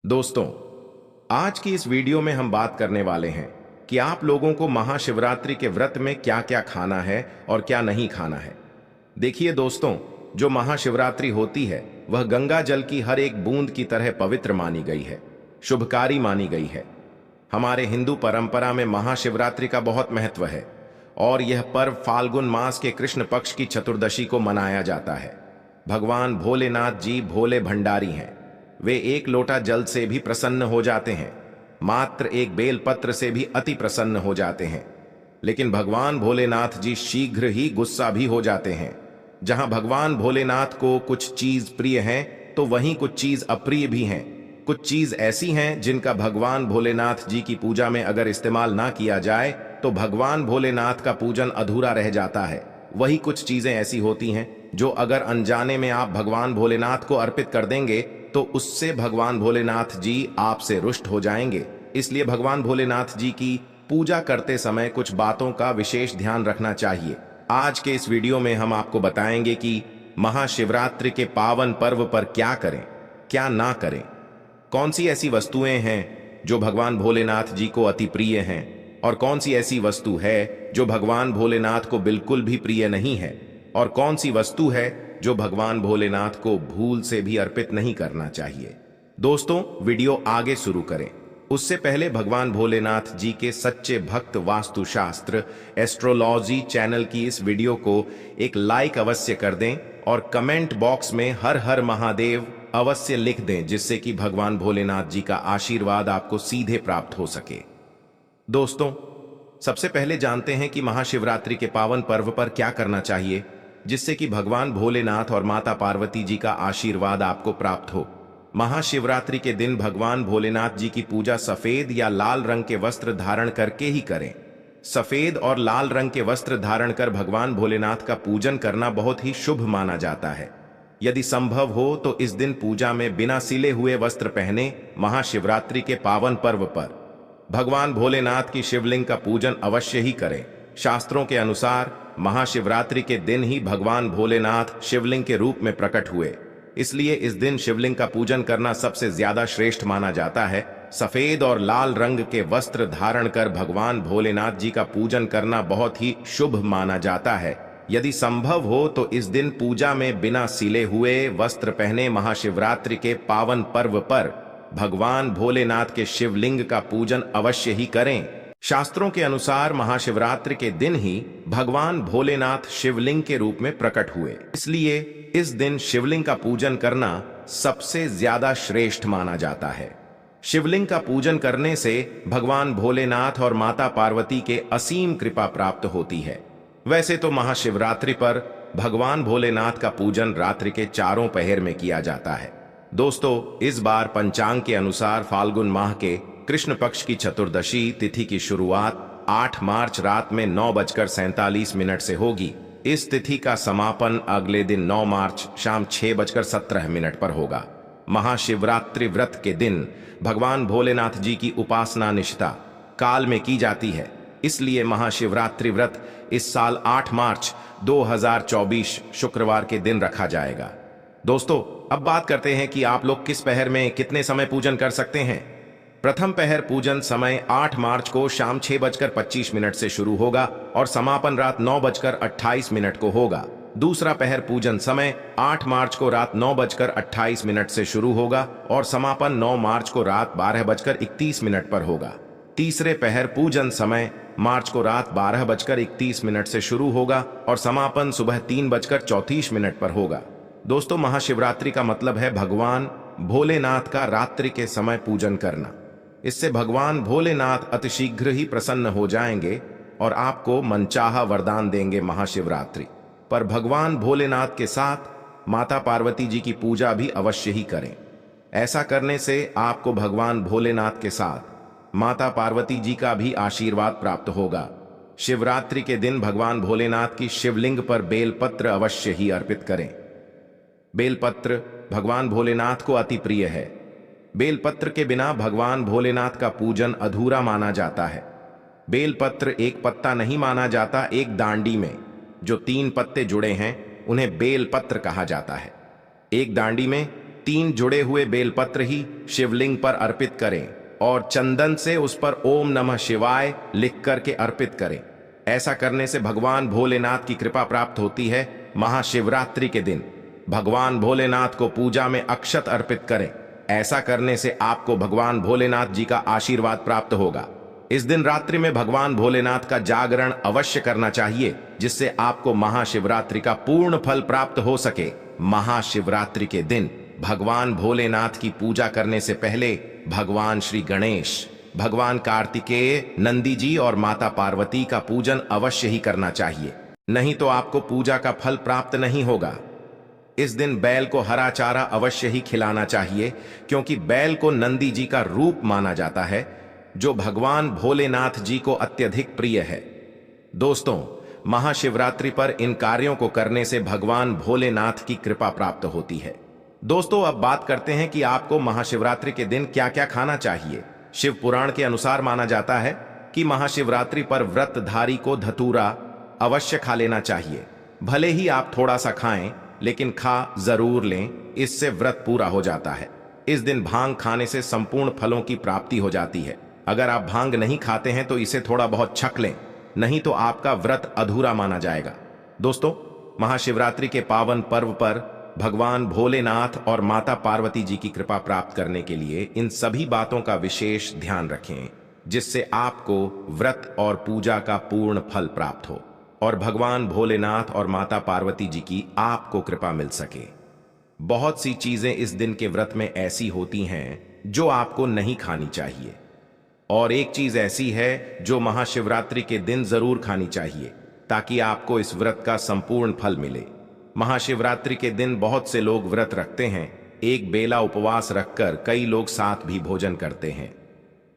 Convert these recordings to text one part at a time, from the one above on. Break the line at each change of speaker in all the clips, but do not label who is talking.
दोस्तों, आज की इस वीडियो में हम बात करने वाले हैं कि आप लोगों को महाशिवरात्रि के व्रत में क्या क्या खाना है और क्या नहीं खाना है। देखिए दोस्तों, जो महाशिवरात्रि होती है वह गंगा जल की हर एक बूंद की तरह पवित्र मानी गई है, शुभकारी मानी गई है। हमारे हिंदू परंपरा में महाशिवरात्रि का बहुत महत्व है और यह पर्व फाल्गुन मास के कृष्ण पक्ष की चतुर्दशी को मनाया जाता है। भगवान भोलेनाथ जी भोले भंडारी हैं। वे एक लोटा जल से भी प्रसन्न हो जाते हैं, मात्र एक बेलपत्र से भी अति प्रसन्न हो जाते हैं। लेकिन भगवान भोलेनाथ जी शीघ्र ही गुस्सा भी हो जाते हैं। जहां भगवान भोलेनाथ को कुछ चीज प्रिय है तो वहीं कुछ चीज अप्रिय भी हैं। कुछ चीज ऐसी हैं जिनका भगवान भोलेनाथ जी की पूजा में अगर इस्तेमाल ना किया जाए तो भगवान भोलेनाथ का पूजन अधूरा रह जाता है। वही कुछ चीजें ऐसी होती हैं जो अगर अनजाने में आप भगवान भोलेनाथ को अर्पित कर देंगे तो उससे भगवान भोलेनाथ जी आपसे रुष्ट हो जाएंगे। इसलिए भगवान भोलेनाथ जी की पूजा करते समय कुछ बातों का विशेष ध्यान रखना चाहिए। आज के इस वीडियो में हम आपको बताएंगे कि महाशिवरात्रि के पावन पर्व पर क्या करें, क्या ना करें, कौन सी ऐसी वस्तुएं हैं जो भगवान भोलेनाथ जी को अति प्रिय हैं और कौन सी ऐसी वस्तु है जो भगवान भोलेनाथ को बिल्कुल भी प्रिय नहीं है और कौन सी वस्तु है जो भगवान भोलेनाथ को भूल से भी अर्पित नहीं करना चाहिए। दोस्तों, वीडियो आगे शुरू करें उससे पहले भगवान भोलेनाथ जी के सच्चे भक्त वास्तुशास्त्र एस्ट्रोलॉजी चैनल की इस वीडियो को एक लाइक अवश्य कर दें और कमेंट बॉक्स में हर हर महादेव अवश्य लिख दें, जिससे कि भगवान भोलेनाथ जी का आशीर्वाद आपको सीधे प्राप्त हो सके। दोस्तों, सबसे पहले जानते हैं कि महाशिवरात्रि के पावन पर्व पर क्या करना चाहिए जिससे कि भगवान भोलेनाथ और माता पार्वती जी का आशीर्वाद आपको प्राप्त हो। महाशिवरात्रि के दिन भगवान भोलेनाथ जी की पूजा सफेद या लाल रंग के वस्त्र धारण करके ही करें। सफेद और लाल रंग के वस्त्र धारण कर भगवान भोलेनाथ का पूजन करना बहुत ही शुभ माना जाता है। यदि संभव हो तो इस दिन पूजा में बिना सिले हुए वस्त्र पहने महाशिवरात्रि के पावन पर्व पर भगवान भोलेनाथ की शिवलिंग का पूजन अवश्य ही करें। शास्त्रों के अनुसार महाशिवरात्रि के दिन ही भगवान भोलेनाथ शिवलिंग के रूप में प्रकट हुए, इसलिए इस दिन शिवलिंग का पूजन करना सबसे ज्यादा श्रेष्ठ माना जाता है। सफेद और लाल रंग के वस्त्र धारण कर भगवान भोलेनाथ जी का पूजन करना बहुत ही शुभ माना जाता है। यदि संभव हो तो इस दिन पूजा में बिना सिले हुए वस्त्र पहने महाशिवरात्रि के पावन पर्व पर भगवान भोलेनाथ के शिवलिंग का पूजन अवश्य ही करें। शास्त्रों के अनुसार महाशिवरात्रि के दिन ही भगवान भोलेनाथ शिवलिंग के रूप में प्रकट हुए, इसलिए इस दिन शिवलिंग का पूजन करना सबसे ज्यादा श्रेष्ठ माना जाता है। शिवलिंग का पूजन करने से भगवान भोलेनाथ और माता पार्वती के असीम कृपा प्राप्त होती है। वैसे तो महाशिवरात्रि पर भगवान भोलेनाथ का पूजन रात्रि के चारों पहर में किया जाता है। दोस्तों, इस बार पंचांग के अनुसार फाल्गुन माह के कृष्ण पक्ष की चतुर्दशी तिथि की शुरुआत 8 मार्च रात में 9:47 से होगी। इस तिथि का समापन अगले दिन 9 मार्च शाम 6:17 पर होगा। महाशिवरात्रि व्रत के दिन भगवान भोलेनाथ जी की उपासना निष्ठा काल में की जाती है, इसलिए महाशिवरात्रि व्रत इस साल 8 मार्च 2024 शुक्रवार के दिन रखा जाएगा। दोस्तों, अब बात करते हैं कि आप लोग किस पहर में कितने समय पूजन कर सकते हैं। प्रथम पहर पूजन समय 8 मार्च को शाम 6:25 से शुरू होगा और समापन रात 9:28 को होगा। दूसरा पहर पूजन समय 8 मार्च को रात 9:28 से शुरू होगा और समापन 9 मार्च को रात 12:31 पर होगा। तीसरे पहर पूजन समय मार्च को रात 12:31 से शुरू होगा और समापन सुबह 3:34 पर होगा। दोस्तों, महाशिवरात्रि का मतलब है भगवान भोलेनाथ का रात्रि के समय पूजन करना। इससे भगवान भोलेनाथ अतिशीघ्र ही प्रसन्न हो जाएंगे और आपको मनचाहा वरदान देंगे। महाशिवरात्रि पर भगवान भोलेनाथ के साथ माता पार्वती जी की पूजा भी अवश्य ही करें। ऐसा करने से आपको भगवान भोलेनाथ के साथ माता पार्वती जी का भी आशीर्वाद प्राप्त होगा। शिवरात्रि के दिन भगवान भोलेनाथ की शिवलिंग पर बेलपत्र अवश्य ही अर्पित करें। बेलपत्र भगवान भोलेनाथ को अति प्रिय है। बेलपत्र के बिना भगवान भोलेनाथ का पूजन अधूरा माना जाता है। बेलपत्र एक पत्ता नहीं माना जाता, एक डांडी में जो 3 पत्ते जुड़े हैं उन्हें बेलपत्र कहा जाता है। एक डांडी में 3 जुड़े हुए बेलपत्र ही शिवलिंग पर अर्पित करें और चंदन से उस पर ओम नमः शिवाय लिख करके अर्पित करें। ऐसा करने से भगवान भोलेनाथ की कृपा प्राप्त होती है। महाशिवरात्रि के दिन भगवान भोलेनाथ को पूजा में अक्षत अर्पित करें। ऐसा करने से आपको भगवान भोलेनाथ जी का आशीर्वाद प्राप्त होगा। इस दिन रात्रि में भगवान भोलेनाथ का जागरण अवश्य करना चाहिए, जिससे आपको महाशिवरात्रि का पूर्ण फल प्राप्त हो सके। महाशिवरात्रि के दिन भगवान भोलेनाथ की पूजा करने से पहले भगवान श्री गणेश, भगवान कार्तिकेय, नंदी जी और माता पार्वती का पूजन अवश्य ही करना चाहिए, नहीं तो आपको पूजा का फल प्राप्त नहीं होगा। इस दिन बैल को हरा चारा अवश्य ही खिलाना चाहिए, क्योंकि बैल को नंदी जी का रूप माना जाता है, जो भगवान भोलेनाथ जी को अत्यधिक प्रिय है। दोस्तों, महाशिवरात्रि पर इन कार्यों को करने से भगवान भोलेनाथ की कृपा प्राप्त होती है। दोस्तों, अब बात करते हैं कि आपको महाशिवरात्रि के दिन क्या क्या खाना चाहिए। शिव पुराण के अनुसार माना जाता है कि महाशिवरात्रि पर व्रतधारी को धतूरा अवश्य खा लेना चाहिए। भले ही आप थोड़ा सा खाएं, लेकिन खा जरूर लें, इससे व्रत पूरा हो जाता है। इस दिन भांग खाने से संपूर्ण फलों की प्राप्ति हो जाती है। अगर आप भांग नहीं खाते हैं तो इसे थोड़ा बहुत छक लें, नहीं तो आपका व्रत अधूरा माना जाएगा। दोस्तों, महाशिवरात्रि के पावन पर्व पर भगवान भोलेनाथ और माता पार्वती जी की कृपा प्राप्त करने के लिए इन सभी बातों का विशेष ध्यान रखें, जिससे आपको व्रत और पूजा का पूर्ण फल प्राप्त हो और भगवान भोलेनाथ और माता पार्वती जी की आपको कृपा मिल सके। बहुत सी चीजें इस दिन के व्रत में ऐसी होती हैं जो आपको नहीं खानी चाहिए, और एक चीज ऐसी है जो महाशिवरात्रि के दिन जरूर खानी चाहिए, ताकि आपको इस व्रत का संपूर्ण फल मिले। महाशिवरात्रि के दिन बहुत से लोग व्रत रखते हैं। एक बेला उपवास रखकर कई लोग साथ भी भोजन करते हैं।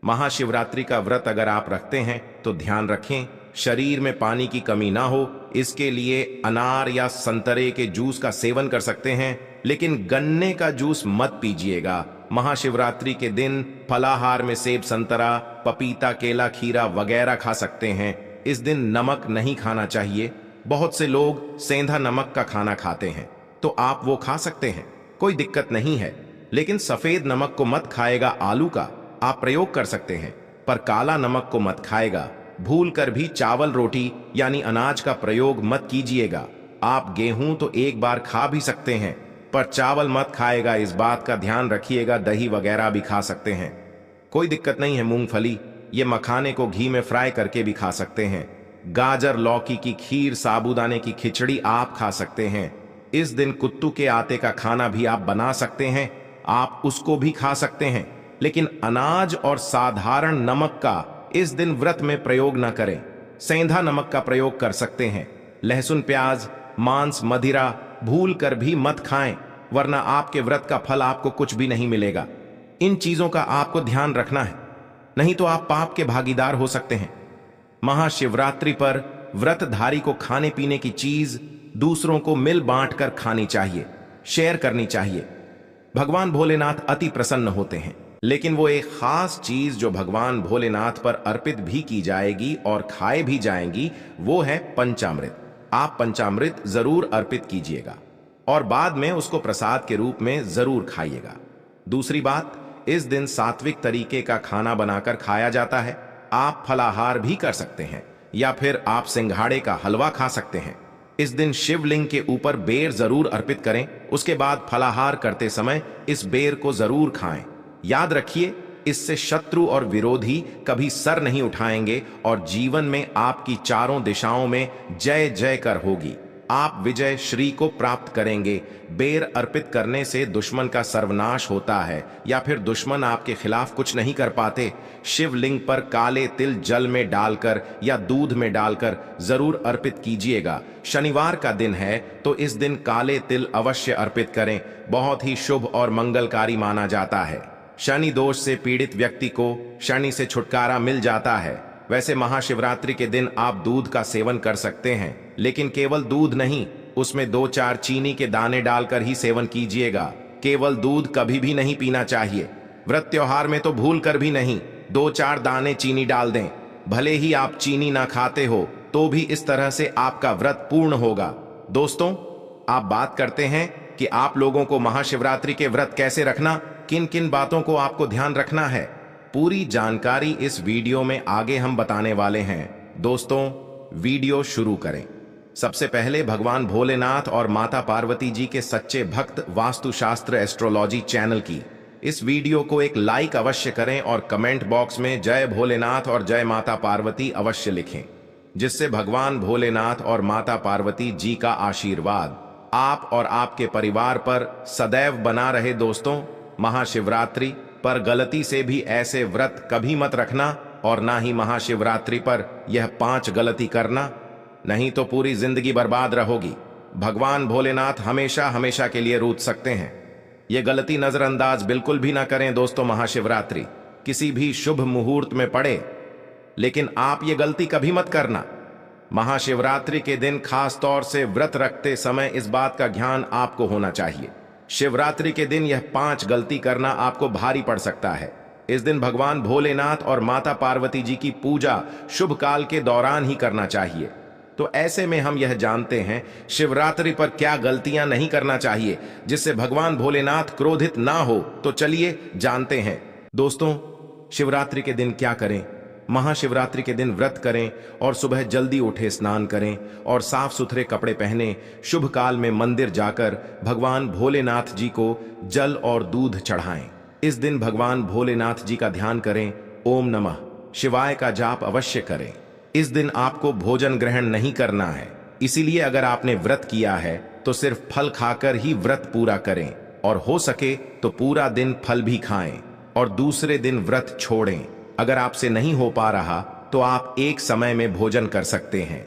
महाशिवरात्रि का व्रत अगर आप रखते हैं तो ध्यान रखें, शरीर में पानी की कमी ना हो। इसके लिए अनार या संतरे के जूस का सेवन कर सकते हैं, लेकिन गन्ने का जूस मत पीजिएगा। महाशिवरात्रि के दिन फलाहार में सेब, संतरा, पपीता, केला, खीरा वगैरह खा सकते हैं। इस दिन नमक नहीं खाना चाहिए। बहुत से लोग सेंधा नमक का खाना खाते हैं, तो आप वो खा सकते हैं, कोई दिक्कत नहीं है। लेकिन सफेद नमक को मत खाएगा। आलू का आप प्रयोग कर सकते हैं, पर काला नमक को मत खाएगा। भूल कर भी चावल रोटी यानी अनाज का प्रयोग मत कीजिएगा। आप गेहूं तो एक बार खा भी सकते हैं, पर चावल मत खाएगा, इस बात का ध्यान रखिएगा। दही वगैरह भी खा सकते हैं, कोई दिक्कत नहीं है। मूंगफली, ये मखाने को घी में फ्राई करके भी खा सकते हैं। गाजर, लौकी की खीर, साबूदाने की खिचड़ी आप खा सकते हैं। इस दिन कुत्तू के आटे का खाना भी आप बना सकते हैं, आप उसको भी खा सकते हैं। लेकिन अनाज और साधारण नमक का इस दिन व्रत में प्रयोग न करें। सेंधा नमक का प्रयोग कर सकते हैं। लहसुन, प्याज, मांस, मदिरा भूल कर भी मत खाएं, वरना आपके व्रत का फल आपको कुछ भी नहीं मिलेगा। इन चीजों का आपको ध्यान रखना है, नहीं तो आप पाप के भागीदार हो सकते हैं। महाशिवरात्रि पर व्रतधारी को खाने पीने की चीज दूसरों को मिल बांट कर खानी चाहिए, शेयर करनी चाहिए। भगवान भोलेनाथ अति प्रसन्न होते हैं। लेकिन वो एक खास चीज जो भगवान भोलेनाथ पर अर्पित भी की जाएगी और खाए भी जाएंगी, वो है पंचामृत। आप पंचामृत जरूर अर्पित कीजिएगा और बाद में उसको प्रसाद के रूप में जरूर खाइएगा। दूसरी बात, इस दिन सात्विक तरीके का खाना बनाकर खाया जाता है। आप फलाहार भी कर सकते हैं, या फिर आप सिंघाड़े का हलवा खा सकते हैं। इस दिन शिवलिंग के ऊपर बेर जरूर अर्पित करें। उसके बाद फलाहार करते समय इस बेर को जरूर खाएं। याद रखिए, इससे शत्रु और विरोधी कभी सर नहीं उठाएंगे और जीवन में आपकी चारों दिशाओं में जय जय कर होगी। आप विजय श्री को प्राप्त करेंगे। बेर अर्पित करने से दुश्मन का सर्वनाश होता है, या फिर दुश्मन आपके खिलाफ कुछ नहीं कर पाते। शिवलिंग पर काले तिल जल में डालकर या दूध में डालकर जरूर अर्पित कीजिएगा। शनिवार का दिन है तो इस दिन काले तिल अवश्य अर्पित करें। बहुत ही शुभ और मंगलकारी माना जाता है। शनि दोष से पीड़ित व्यक्ति को शनि से छुटकारा मिल जाता है। वैसे महाशिवरात्रि के दिन आप दूध का सेवन कर सकते हैं, लेकिन केवल दूध नहीं, उसमें 2-4 चीनी के दाने डालकर ही सेवन कीजिएगा। केवल दूध कभी भी नहीं पीना चाहिए। व्रत त्योहार में तो भूल कर भी नहीं, 2-4 दाने चीनी डाल दें। भले ही आप चीनी ना खाते हो तो भी इस तरह से आपका व्रत पूर्ण होगा। दोस्तों, आप बात करते हैं कि आप लोगों को महाशिवरात्रि के व्रत कैसे रखना, किन किन बातों को आपको ध्यान रखना है। पूरी जानकारी इस वीडियो में आगे हम बताने वाले हैं। दोस्तों, वीडियो शुरू करें। सबसे पहले भगवान भोलेनाथ और माता पार्वती जी के सच्चे भक्त वास्तुशास्त्र एस्ट्रोलॉजी चैनल की इस वीडियो को एक लाइक अवश्य करें और कमेंट बॉक्स में जय भोलेनाथ और जय माता पार्वती अवश्य लिखें, जिससे भगवान भोलेनाथ और माता पार्वती जी का आशीर्वाद आप और आपके परिवार पर सदैव बना रहे। दोस्तों, महाशिवरात्रि पर गलती से भी ऐसे व्रत कभी मत रखना और ना ही महाशिवरात्रि पर यह 5 गलती करना, नहीं तो पूरी जिंदगी बर्बाद रहोगी। भगवान भोलेनाथ हमेशा हमेशा के लिए रूठ सकते हैं। ये गलती नजरअंदाज बिल्कुल भी ना करें। दोस्तों, महाशिवरात्रि किसी भी शुभ मुहूर्त में पड़े, लेकिन आप ये गलती कभी मत करना। महाशिवरात्रि के दिन खास तौर से व्रत रखते समय इस बात का ध्यान आपको होना चाहिए। शिवरात्रि के दिन यह 5 गलती करना आपको भारी पड़ सकता है। इस दिन भगवान भोलेनाथ और माता पार्वती जी की पूजा शुभ काल के दौरान ही करना चाहिए। तो ऐसे में हम यह जानते हैं शिवरात्रि पर क्या गलतियां नहीं करना चाहिए जिससे भगवान भोलेनाथ क्रोधित ना हो। तो चलिए जानते हैं। दोस्तों, शिवरात्रि के दिन क्या करें। महाशिवरात्रि के दिन व्रत करें और सुबह जल्दी उठे, स्नान करें और साफ सुथरे कपड़े पहने शुभ काल में मंदिर जाकर भगवान भोलेनाथ जी को जल और दूध चढ़ाएं। इस दिन भगवान भोलेनाथ जी का ध्यान करें, ओम नमः शिवाय का जाप अवश्य करें। इस दिन आपको भोजन ग्रहण नहीं करना है, इसीलिए अगर आपने व्रत किया है तो सिर्फ फल खाकर ही व्रत पूरा करें और हो सके तो पूरा दिन फल भी खाएं और दूसरे दिन व्रत छोड़ें। अगर आपसे नहीं हो पा रहा तो आप एक समय में भोजन कर सकते हैं।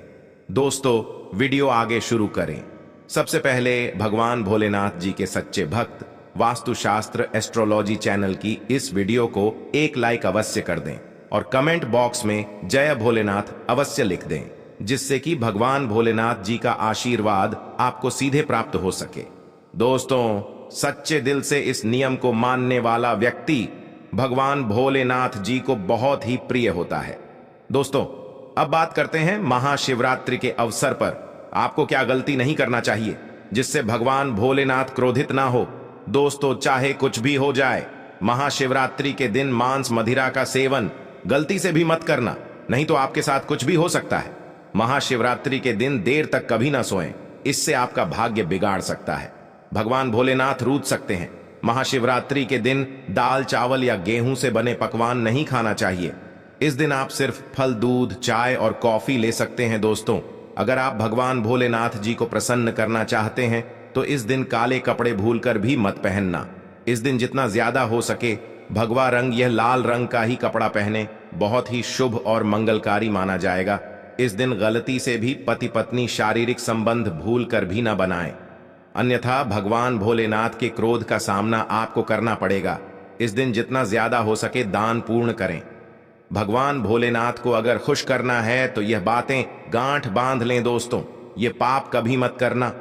दोस्तों, वीडियो आगे शुरू करें। सबसे पहले भगवान भोलेनाथ जी के सच्चे भक्त वास्तुशास्त्र एस्ट्रोलॉजी चैनल की इस वीडियो को एक लाइक अवश्य कर दें और कमेंट बॉक्स में जय भोलेनाथ अवश्य लिख दें, जिससे कि भगवान भोलेनाथ जी का आशीर्वाद आपको सीधे प्राप्त हो सके। दोस्तों, सच्चे दिल से इस नियम को मानने वाला व्यक्ति भगवान भोलेनाथ जी को बहुत ही प्रिय होता है। दोस्तों, अब बात करते हैं महाशिवरात्रि के अवसर पर आपको क्या गलती नहीं करना चाहिए जिससे भगवान भोलेनाथ क्रोधित ना हो। दोस्तों, चाहे कुछ भी हो जाए, महाशिवरात्रि के दिन मांस मदिरा का सेवन गलती से भी मत करना, नहीं तो आपके साथ कुछ भी हो सकता है। महाशिवरात्रि के दिन देर तक कभी ना सोएं, इससे आपका भाग्य बिगाड़ सकता है। भगवान भोलेनाथ रूठ सकते हैं। महाशिवरात्रि के दिन दाल, चावल या गेहूं से बने पकवान नहीं खाना चाहिए। इस दिन आप सिर्फ फल, दूध, चाय और कॉफी ले सकते हैं। दोस्तों, अगर आप भगवान भोलेनाथ जी को प्रसन्न करना चाहते हैं तो इस दिन काले कपड़े भूलकर भी मत पहनना। इस दिन जितना ज्यादा हो सके भगवा रंग, यह लाल रंग का ही कपड़ा पहने, बहुत ही शुभ और मंगलकारी माना जाएगा। इस दिन गलती से भी पति पत्नी शारीरिक संबंध भूल कर भी न बनाएं, अन्यथा भगवान भोलेनाथ के क्रोध का सामना आपको करना पड़ेगा। इस दिन जितना ज्यादा हो सके दान पूर्ण करें। भगवान भोलेनाथ को अगर खुश करना है तो यह बातें गांठ बांध लें। दोस्तों, ये पाप कभी मत करना।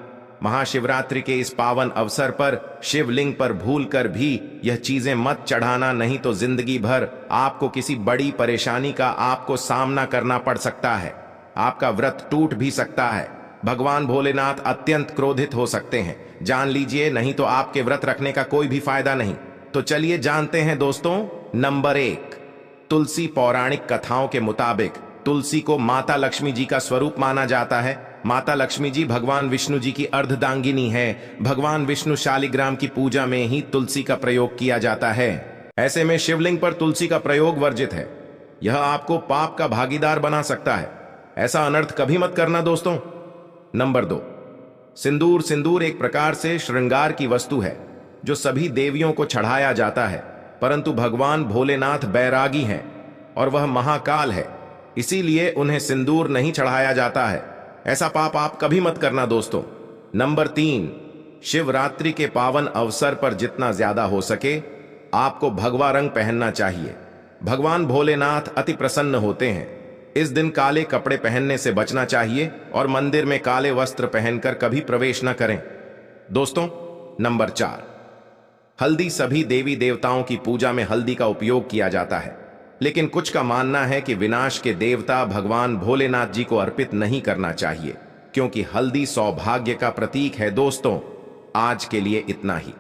महाशिवरात्रि के इस पावन अवसर पर शिवलिंग पर भूलकर भी यह चीजें मत चढ़ाना, नहीं तो जिंदगी भर आपको किसी बड़ी परेशानी का आपको सामना करना पड़ सकता है। आपका व्रत टूट भी सकता है। भगवान भोलेनाथ अत्यंत क्रोधित हो सकते हैं, जान लीजिए, नहीं तो आपके व्रत रखने का कोई भी फायदा नहीं। तो चलिए जानते हैं। दोस्तों, नंबर 1, तुलसी। पौराणिक कथाओं के मुताबिक तुलसी को माता लक्ष्मी जी का स्वरूप माना जाता है। माता लक्ष्मी जी भगवान विष्णु जी की अर्धदांगिनी है। भगवान विष्णु शालिग्राम की पूजा में ही तुलसी का प्रयोग किया जाता है। ऐसे में शिवलिंग पर तुलसी का प्रयोग वर्जित है। यह आपको पाप का भागीदार बना सकता है। ऐसा अनर्थ कभी मत करना। दोस्तों, नंबर 2, सिंदूर। सिंदूर एक प्रकार से श्रृंगार की वस्तु है जो सभी देवियों को चढ़ाया जाता है, परंतु भगवान भोलेनाथ बैरागी हैं और वह महाकाल है, इसीलिए उन्हें सिंदूर नहीं चढ़ाया जाता है। ऐसा पाप आप कभी मत करना। दोस्तों, नंबर 3, शिवरात्रि के पावन अवसर पर जितना ज्यादा हो सके आपको भगवा रंग पहनना चाहिए। भगवान भोलेनाथ अति प्रसन्न होते हैं। इस दिन काले कपड़े पहनने से बचना चाहिए और मंदिर में काले वस्त्र पहनकर कभी प्रवेश न करें। दोस्तों, नंबर 4, हल्दी। सभी देवी देवताओं की पूजा में हल्दी का उपयोग किया जाता है, लेकिन कुछ का मानना है कि विनाश के देवता भगवान भोलेनाथ जी को अर्पित नहीं करना चाहिए, क्योंकि हल्दी सौभाग्य का प्रतीक है। दोस्तों, आज के लिए इतना ही।